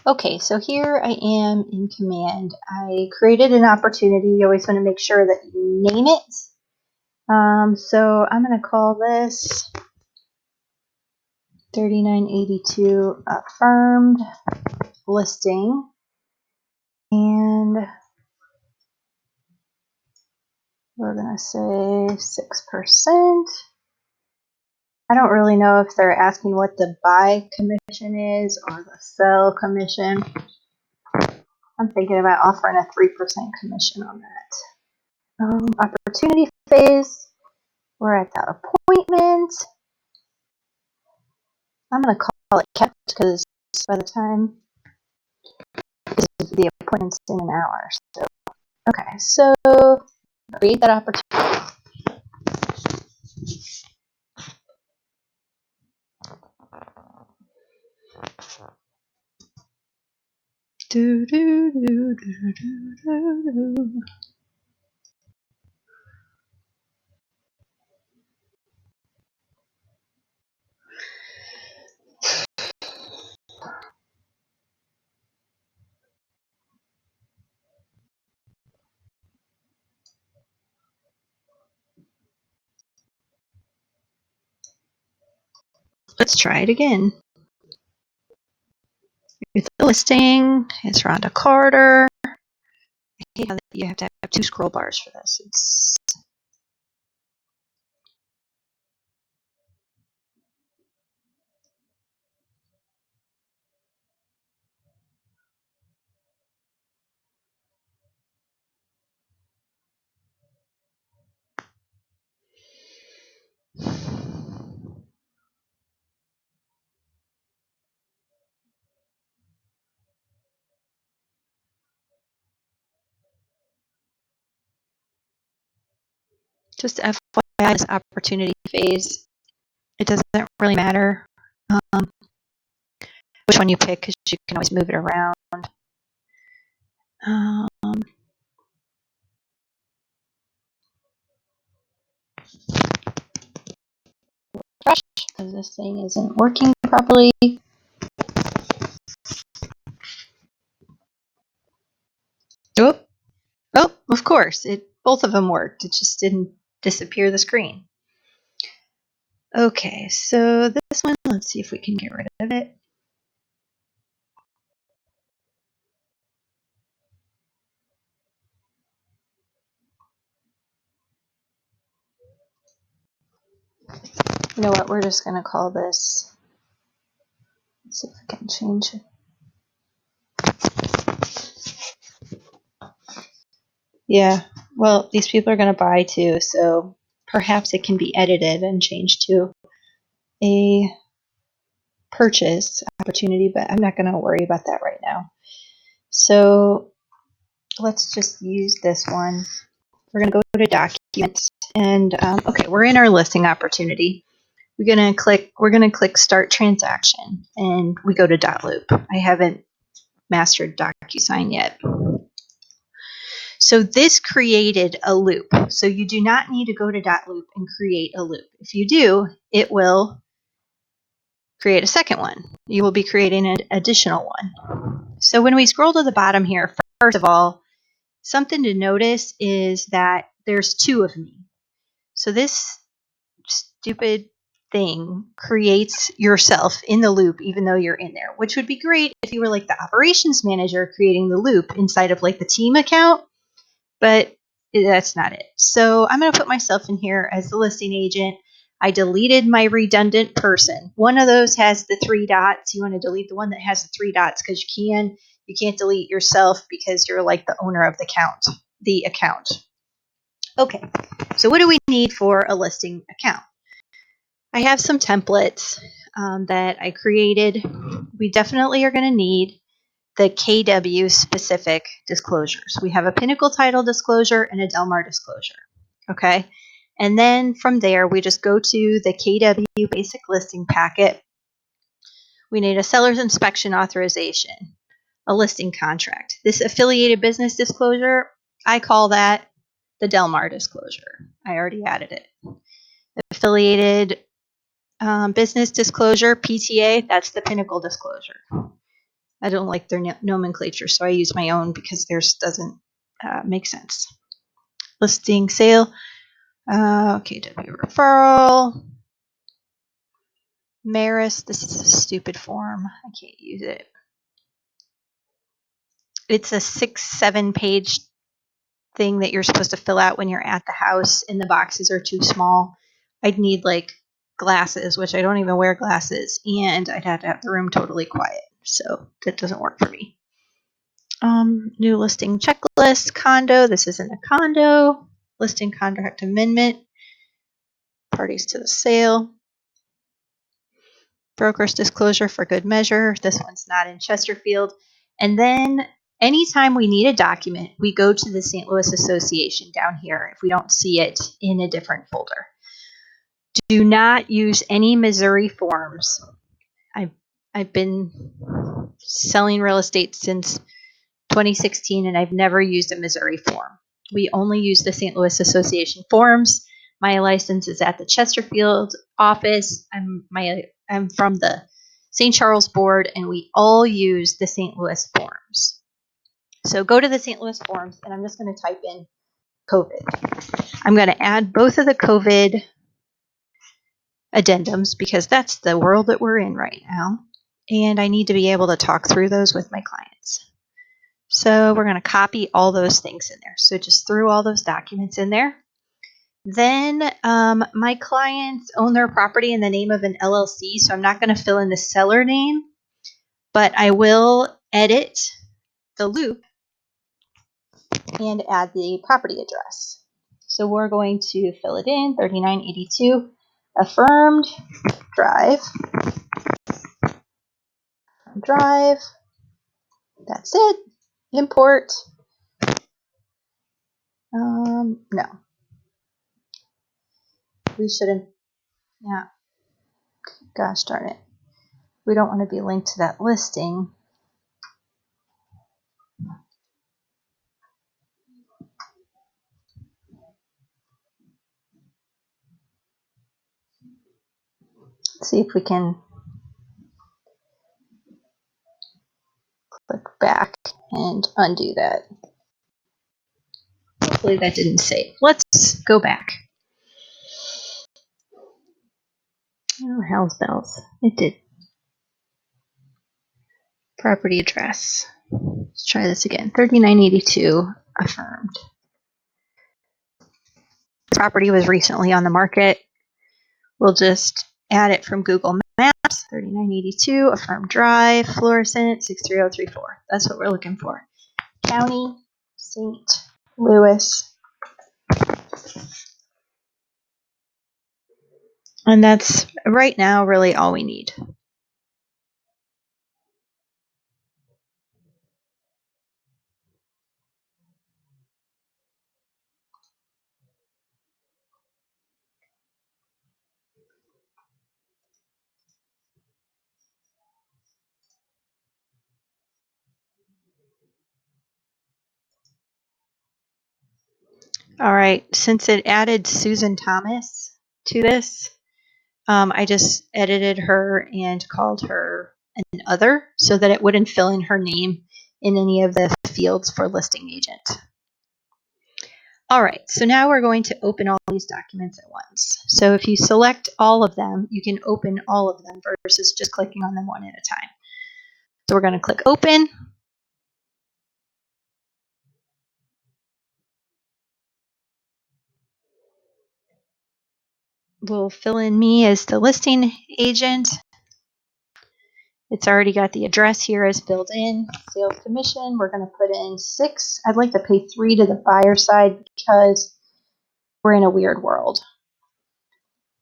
Okay, so here I am in command. I created an opportunity. You always want to make sure that you name it. So I'm going to call this 3982 affirmed listing. And we're going to say 6%. I don't really know if they're asking what the buy commission is or the sell commission. I'm thinking about offering a 3% commission on that. Opportunity phase. We're at the appointment. I'm going to call it kept because by the time the appointment's in an hour. So, okay, so create that opportunity. Do, do, do, do, do, do, do. Let's try it again. Here's the listing. It's Rhonda Carter. I hate how you have to have 2 scroll bars for this. It's just FYI, this opportunity phase. It doesn't really matter which one you pick because you can always move it around. Refresh because this thing isn't working properly. Oh, of course, both of them worked. It just didn't disappear the screen. Okay, so this one, let's see if we can get rid of it. You know what? We're just going to call this. Let's see if I can change it. Yeah, well, these people are going to buy too, so perhaps it can be edited and changed to a purchase opportunity, but I'm not going to worry about that right now. So let's just use this one. We're going to go to documents, and okay, we're in our listing opportunity. We're going to click start transaction, and we go to .loop. I haven't mastered DocuSign yet. So this created a loop. So you do not need to go to .loop and create a loop. If you do, it will create a second one. You will be creating an additional one. So when we scroll to the bottom here, first of all, something to notice is that there's 2 of me. So this stupid thing creates yourself in the loop even though you're in there, which would be great if you were like the operations manager creating the loop inside of like the team account, but that's not it. So I'm going to put myself in here as the listing agent. I deleted my redundant person. One of those has the 3 dots. You want to delete the one that has the 3 dots because you can't delete yourself because you're like the owner of the account. Okay, so what do we need for a listing account? I have some templates that I created. We definitely are going to need the KW specific disclosures. We have a Pinnacle title disclosure and a Del Mar disclosure. Okay. And then from there, we just go to the KW basic listing packet. We need a seller's inspection authorization, a listing contract. This affiliated business disclosure, I call that the Del Mar disclosure. I already added it. The affiliated business disclosure, PTA, that's the Pinnacle disclosure. I don't like their nomenclature, so I use my own because theirs doesn't make sense. Listing sale. KW referral. Maris, this is a stupid form. I can't use it. It's a 6-7 page thing that you're supposed to fill out when you're at the house, and the boxes are too small. I'd need like glasses, which I don't even wear glasses, and I'd have to have the room totally quiet. So that doesn't work for me. New listing checklist, condo. This isn't a condo. Listing contract amendment. Parties to the sale. Broker's disclosure for good measure. This one's not in Chesterfield. And then anytime we need a document, we go to the St. Louis Association down here if we don't see it in a different folder. Do not use any Missouri forms. I've been selling real estate since 2016, and I've never used a Missouri form. We only use the St. Louis Association forms. My license is at the Chesterfield office. I'm from the St. Charles board, and we all use the St. Louis forms. So go to the St. Louis forms, and I'm just going to type in COVID. I'm going to add both of the COVID addendums because that's the world that we're in right now. And I need to be able to talk through those with my clients. So we're going to copy all those things in there. So just threw all those documents in there. Then my clients own their property in the name of an LLC, so I'm not going to fill in the seller name, but I will edit the loop and add the property address. So we're going to fill it in, 3982 Affirmed Drive. Drive. That's it. Import. No. We shouldn't. Yeah. Gosh darn it. We don't want to be linked to that listing. Let's see if we can click back and undo that. Hopefully that didn't save. Let's go back. Oh, hell's bells. It did. Property address. Let's try this again. 3982 Affirmed. The property was recently on the market. We'll just add it from Google Maps. 3982 Affirmed Drive, Florissant 63034. That's what we're looking for. County, St. Louis. And that's right now really all we need. All right, since it added Susan Thomas to this, I just edited her and called her an other so that it wouldn't fill in her name in any of the fields for listing agent. All right, so now we're going to open all these documents at once. So if you select all of them, you can open all of them versus just clicking on them one at a time. So we're going to click open. We'll fill in me as the listing agent. It's already got the address here as filled in. Sales commission, we're going to put in 6. I'd like to pay 3 to the buyer side because we're in a weird world.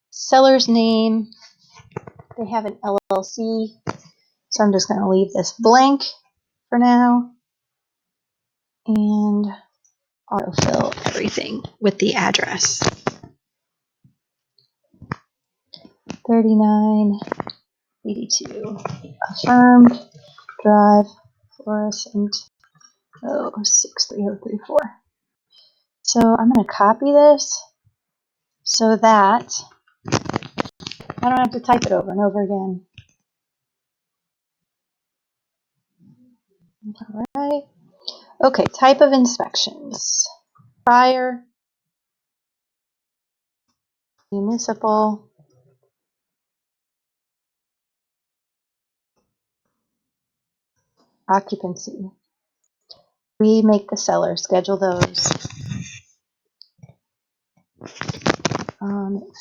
Seller's name, they have an LLC, so I'm just going to leave this blank for now and autofill everything with the address. 3982 Affirmed Drive, Florissant 63034. So I'm going to copy this so that I don't have to type it over and over again. All right. Okay, type of inspections. Fire, municipal, occupancy. We make the seller schedule those.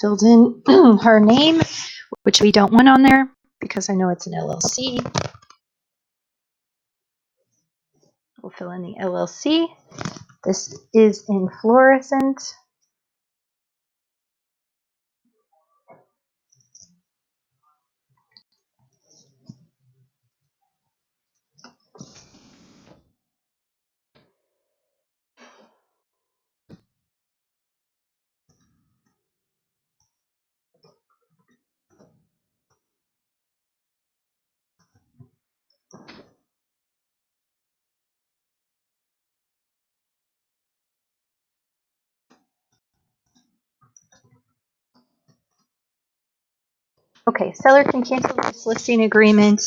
Filled in her name, which we don't want on there because I know it's an LLC. We'll fill in the LLC. This is in fluorescent. Okay, seller can cancel this listing agreement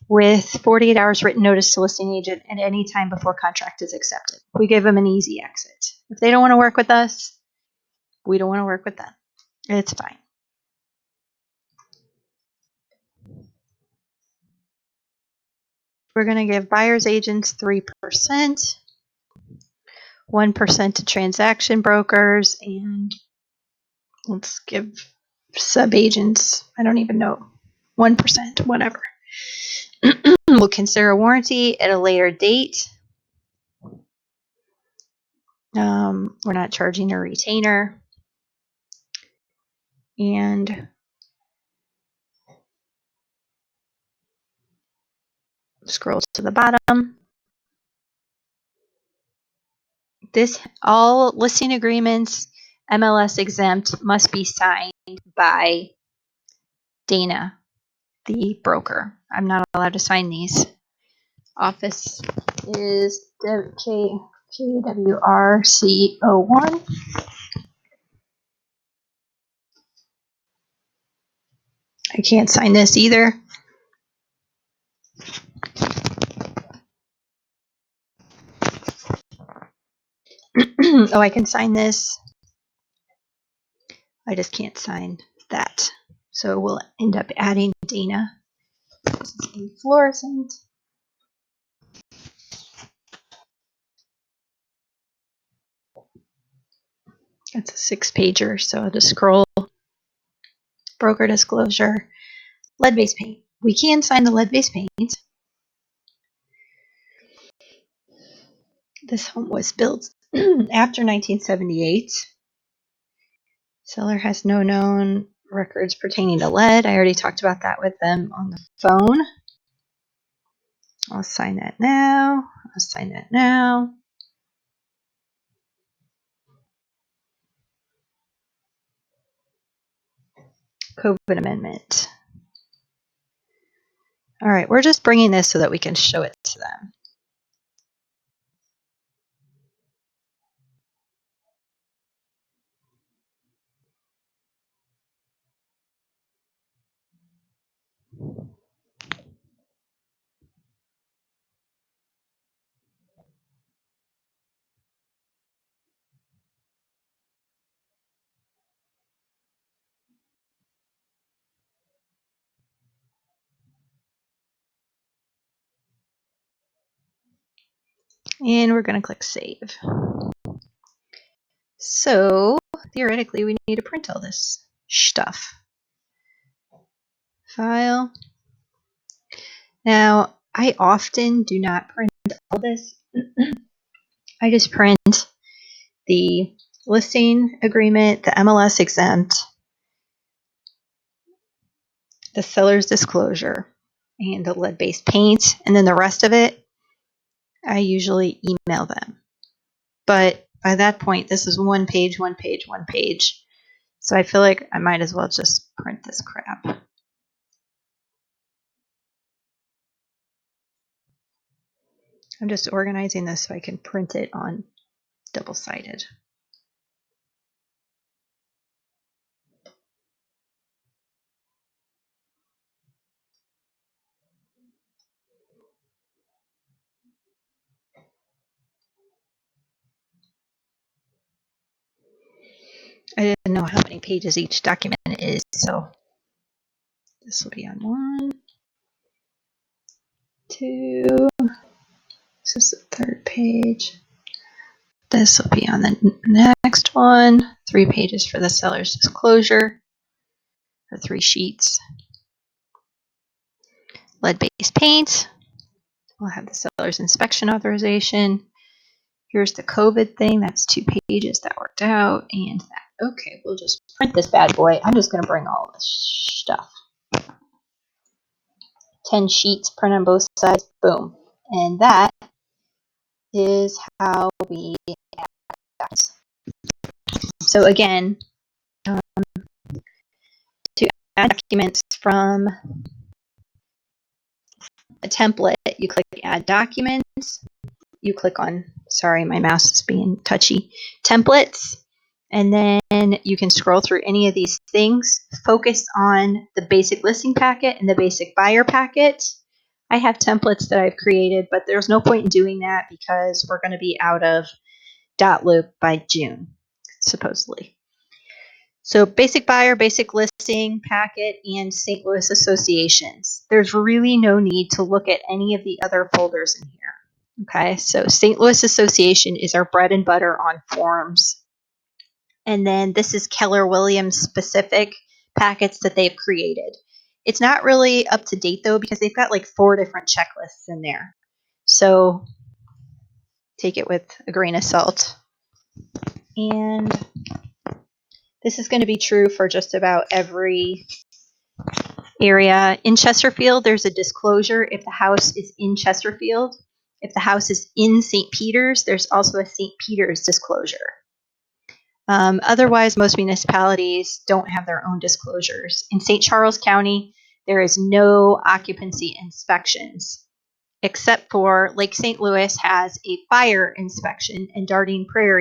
with 48 hours written notice to listing agent at any time before contract is accepted. We give them an easy exit. If they don't want to work with us, we don't want to work with them. It's fine. We're going to give buyer's agents 3%, 1% to transaction brokers, and let's give sub-agents, I don't even know, 1%, whatever. We'll consider a warranty at a later date. We're not charging a retainer. And scroll to the bottom. All listing agreements, MLS exempt, must be signed by Dana, the broker. I'm not allowed to sign these. Office is KWRC01. I can't sign this either. Oh, I can sign this. I just can't sign that. So we'll end up adding Dana. This is fluorescent. It's a 6-pager, so I'll just scroll. Broker disclosure. Lead-based paint. We can sign the lead-based paint. This home was built after 1978. Seller has no known records pertaining to lead. I already talked about that with them on the phone. I'll sign that now. I'll sign that now. COVID amendment. All right, we're just bringing this so that we can show it to them. And we're going to click save. So theoretically, we need to print all this stuff. File. Now, I often do not print all this. I just print the listing agreement, the MLS exempt, the seller's disclosure, and the lead-based paint, and then the rest of it, I usually email them. But by that point, this is one page, one page, one page. So I feel like I might as well just print this crap. I'm just organizing this so I can print it on double-sided. know how many pages each document is, so this will be on 1, 2. This is the 3rd page. This will be on the next one. 3 pages for the seller's disclosure, or 3 sheets. Lead-based paint. We'll have the seller's inspection authorization. Here's the COVID thing. That's 2 pages. That worked out. And that. Okay, we'll just print this bad boy. I'm just going to bring all this stuff. 10 sheets, print on both sides. Boom. And that is how we add that. So again, to add documents from a template, you click Add Documents. You click on, sorry, my mouse is being touchy, Templates. And then you can scroll through any of these things. Focus on the basic listing packet and the basic buyer packet. I have templates that I've created, but there's no point in doing that because we're going to be out of dot loop by June, supposedly. So basic buyer, basic listing packet, and St. Louis associations. There's really no need to look at any of the other folders in here. Okay, so St. Louis Association is our bread and butter on forms. And then this is Keller Williams specific packets that they've created. It's not really up to date though, because they've got like 4 different checklists in there. So take it with a grain of salt. And this is going to be true for just about every area. In Chesterfield, there's a disclosure if the house is in Chesterfield. If the house is in St. Peter's, there's also a St. Peter's disclosure. Otherwise, most municipalities don't have their own disclosures. In St. Charles County, there is no occupancy inspections, except for Lake St. Louis has a fire inspection and Dardine Prairie